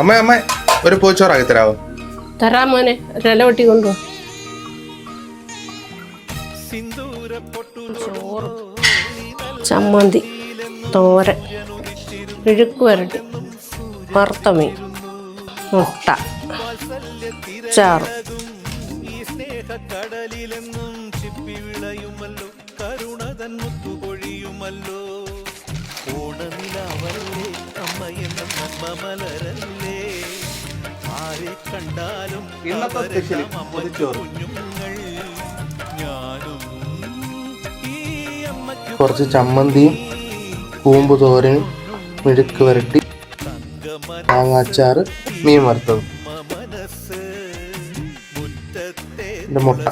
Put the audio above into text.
അമ്മ അമ്മ ഒരു പൂച്ചോറാക്കി തരാവോ? തരാം മോനെ, ഒരില വെട്ടി കൊണ്ടുപോ. ചോറ്, ചമ്മന്തി, തോരൻ, മെഴുക്ക് വരട്ടി, വറുത്ത മീൻ, മുട്ട, ചാറ്. ഇന്നത്തെ സ്പെഷ്യൽ പൊതിച്ചോറ്. കുറച്ച് ചമ്മന്തിയും കൂമ്പ് തോരനും മെഴുക്ക് വരട്ടി മാങ്ങാച്ചാറ് മീൻ വറുത്തതും മുട്ട.